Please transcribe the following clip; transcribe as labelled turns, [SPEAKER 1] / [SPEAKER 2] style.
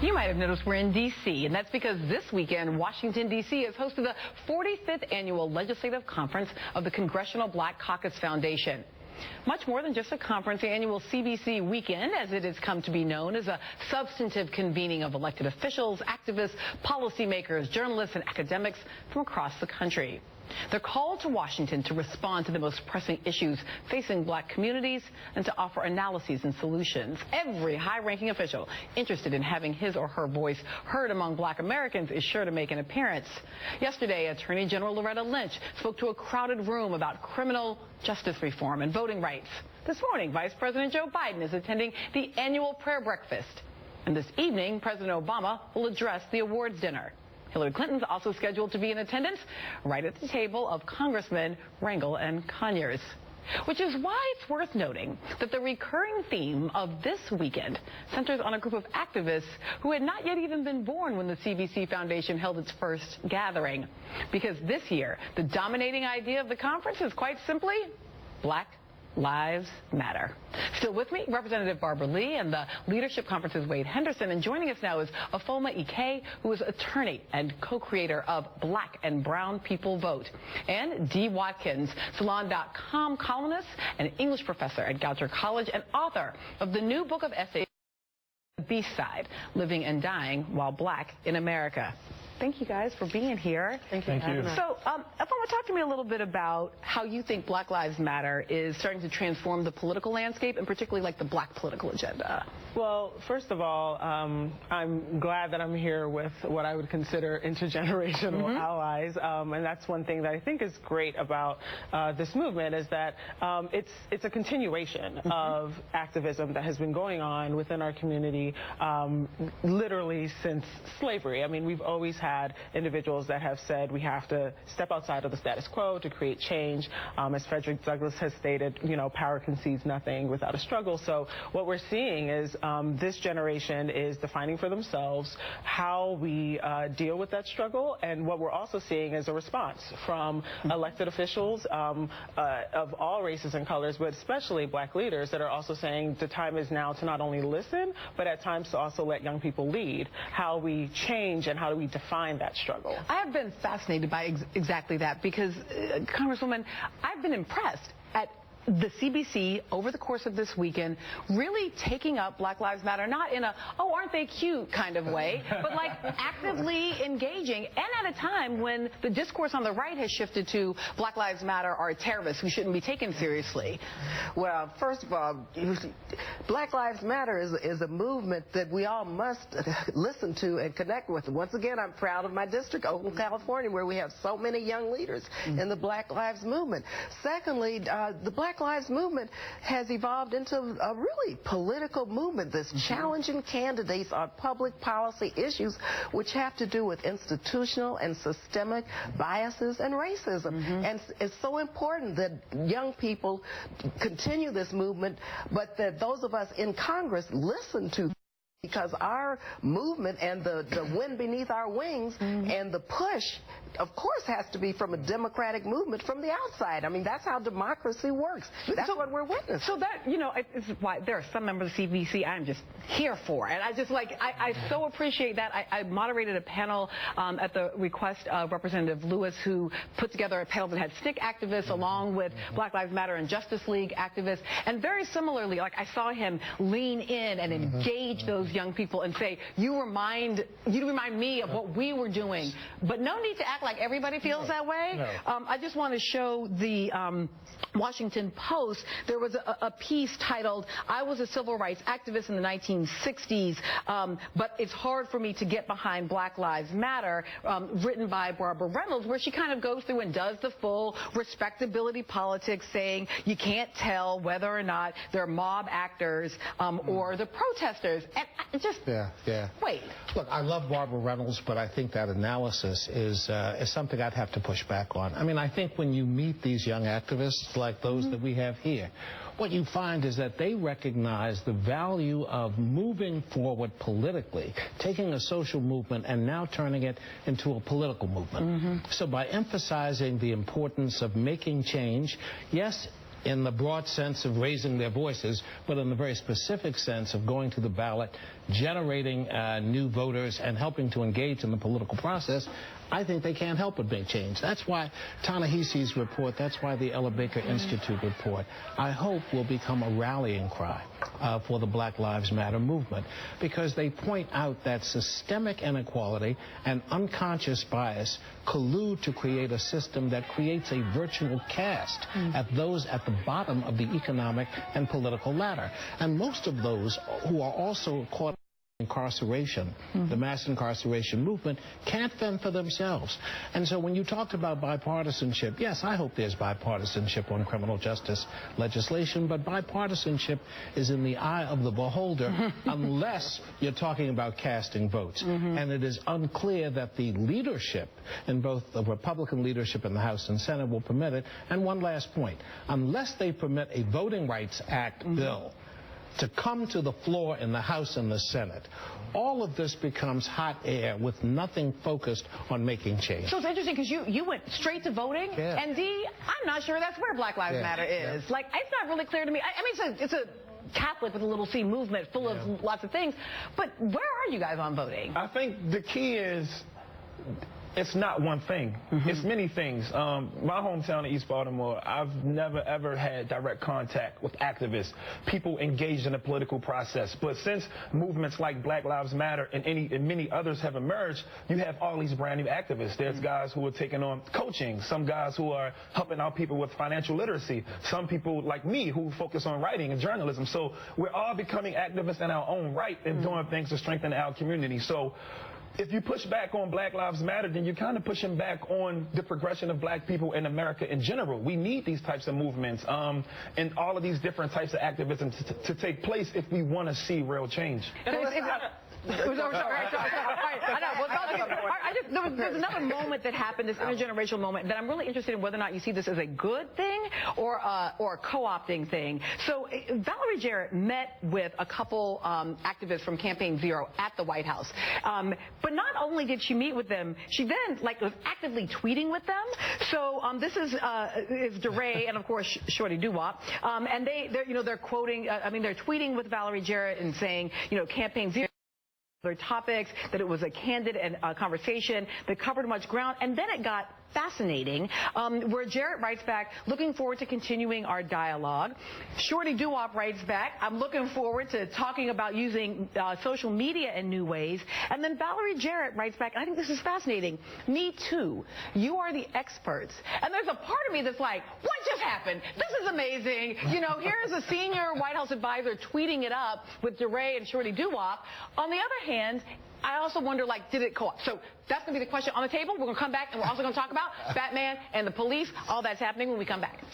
[SPEAKER 1] You might have noticed we're in D.C., and that's because this weekend, Washington, D.C. has hosted the 45th Annual Legislative Conference of the Congressional Black Caucus Foundation. Much more than just a conference, the annual CBC weekend, as it has come to be known, is a substantive convening of elected officials, activists, policymakers, journalists, and academics from across the country. They're called to Washington to respond to the most pressing issues facing black communities and to offer analyses and solutions. Every high-ranking official interested in having his or her voice heard among black Americans is sure to make an appearance. Yesterday, Attorney General Loretta Lynch spoke to a crowded room about criminal justice reform and voting rights. This morning, Vice President Joe Biden is attending the annual prayer breakfast. And this evening, President Obama will address the awards dinner. Hillary Clinton's also scheduled to be in attendance right at the table of Congressmen Rangel and Conyers. Which is why it's worth noting that the recurring theme of this weekend centers on a group of activists who had not yet even been born when the CBC Foundation held its first gathering. Because this year, the dominating idea of the conference is quite simply Black Lives Matter. Still with me, Representative Barbara Lee and the Leadership Conference's Wade Henderson. And joining us now is Afoma Ike, who is attorney and co-creator of Black and Brown People Vote, and Dee Watkins, Salon.com columnist and English professor at Goucher College and author of the new book of essays, The Beast Side, Living and Dying While Black in America. Thank you guys for being here.
[SPEAKER 2] Thank you.
[SPEAKER 1] So, Afoma, talk to me a little bit about how you think Black Lives Matter is starting to transform the political landscape, and particularly like the black political agenda.
[SPEAKER 2] Well, first of all, I'm glad that I'm here with what I would consider intergenerational allies, and that's one thing that I think is great about this movement is that it's a continuation of activism that has been going on within our community literally since slavery. I mean, we've always had individuals that have said we have to step outside of the status quo to create change. As Frederick Douglass has stated, you know, power concedes nothing without a struggle. So what we're seeing is this generation is defining for themselves how we deal with that struggle, and what we're also seeing is a response from elected officials of all races and colors, but especially black leaders that are also saying the time is now to not only listen, but at times to also let young people lead how we change and how do we define that struggle.
[SPEAKER 1] I have been fascinated by exactly that because, Congresswoman, I've been impressed at the CBC over the course of this weekend really taking up Black Lives Matter, not in a, oh, aren't they cute kind of way, but like actively engaging, and at a time when the discourse on the right has shifted to Black Lives Matter are terrorists who shouldn't be taken seriously.
[SPEAKER 3] Well, first of all, Black Lives Matter is a movement that we all must listen to and connect with. Once again, I'm proud of my district, Oakland, California, where we have so many young leaders in the Black Lives movement. Secondly, the Black Lives movement has evolved into a really political movement that's challenging candidates on public policy issues which have to do with institutional and systemic biases and racism. And it's so important that young people continue this movement, but that those of us in Congress listen to, because our movement and the wind beneath our wings and the push, of course, has to be from a democratic movement from the outside. I mean, that's how democracy works. That's what we're witnessing.
[SPEAKER 1] So that, you know, is why there are some members of CBC I'm just here for. And I just like, I so appreciate that. I moderated a panel at the request of Representative Lewis, who put together a panel that had SNCC activists along with Black Lives Matter and Justice League activists. And very similarly, like I saw him lean in and engage those young people and say, you remind me of what we were doing. But no need to act like everybody feels that way. I just want to show the Washington Post. There was a piece titled, I was a civil rights activist in the 1960s, but it's hard for me to get behind Black Lives Matter, written by Barbara Reynolds, where she kind of goes through and does the full respectability politics, saying you can't tell whether or not they're mob actors or the protesters. And I just, wait.
[SPEAKER 4] Look, I love Barbara Reynolds, but I think that analysis is something I'd have to push back on. I mean, I think when you meet these young activists like those that we have here, what you find is that they recognize the value of moving forward politically, taking a social movement and now turning it into a political movement. So by emphasizing the importance of making change, yes, in the broad sense of raising their voices, but in the very specific sense of going to the ballot, generating new voters, and helping to engage in the political process, I think they can't help but make change. That's why Ta-Nehisi's report, that's why the Ella Baker Institute report, I hope will become a rallying cry for the Black Lives Matter movement, because they point out that systemic inequality and unconscious bias collude to create a system that creates a virtual caste at those at the bottom of the economic and political ladder. And most of those who are also caught incarceration, the mass incarceration movement, can't fend for themselves. And so when you talked about bipartisanship, yes, I hope there's bipartisanship on criminal justice legislation, but bipartisanship is in the eye of the beholder unless you're talking about casting votes. And it is unclear that the leadership in both the Republican leadership in the House and Senate will permit it. And one last point, unless they permit a Voting Rights Act bill to come to the floor in the House and the Senate, all of this becomes hot air with nothing focused on making change.
[SPEAKER 1] So it's interesting because you went straight to voting, and D, I'm not sure that's where Black Lives Matter is. Like, it's not really clear to me. I mean, it's a Catholic with a little C movement full of lots of things, but where are you guys on voting?
[SPEAKER 5] I think the key is it's not one thing. It's many things. My hometown of East Baltimore, I've never, ever had direct contact with activists, people engaged in the political process. But since movements like Black Lives Matter and many others have emerged, you have all these brand new activists. There's guys who are taking on coaching, some guys who are helping out people with financial literacy, some people like me who focus on writing and journalism. So we're all becoming activists in our own right and doing things to strengthen our community. So if you push back on Black Lives Matter, then you're kind of pushing back on the progression of black people in America in general. We need these types of movements and all of these different types of activism to take place if we want to see real change.
[SPEAKER 1] There's another moment that happened, this intergenerational moment, that I'm really interested in whether or not you see this as a good thing or a co-opting thing. So Valerie Jarrett met with a couple activists from Campaign Zero at the White House. But not only did she meet with them, she then was actively tweeting with them. So this is DeRay and of course Shorty Doo-Wop, and they're quoting. They're tweeting with Valerie Jarrett and saying, Campaign Zero. Other topics, that it was a candid and conversation that covered much ground, and then it got fascinating, where Jarrett writes back, looking forward to continuing our dialogue. Shorty Doo-Wop writes back, I'm looking forward to talking about using social media in new ways. And then Valerie Jarrett writes back, and I think this is fascinating, me too. You are the experts. And there's a part of me that's like, what just happened? This is amazing. Here's a senior White House advisor tweeting it up with DeRay and Shorty Doo-Wop. On the other hand, I also wonder, did it co-op? So that's going to be the question on the table. We're going to come back, and we're also going to talk about Batman and the police. All that's happening when we come back.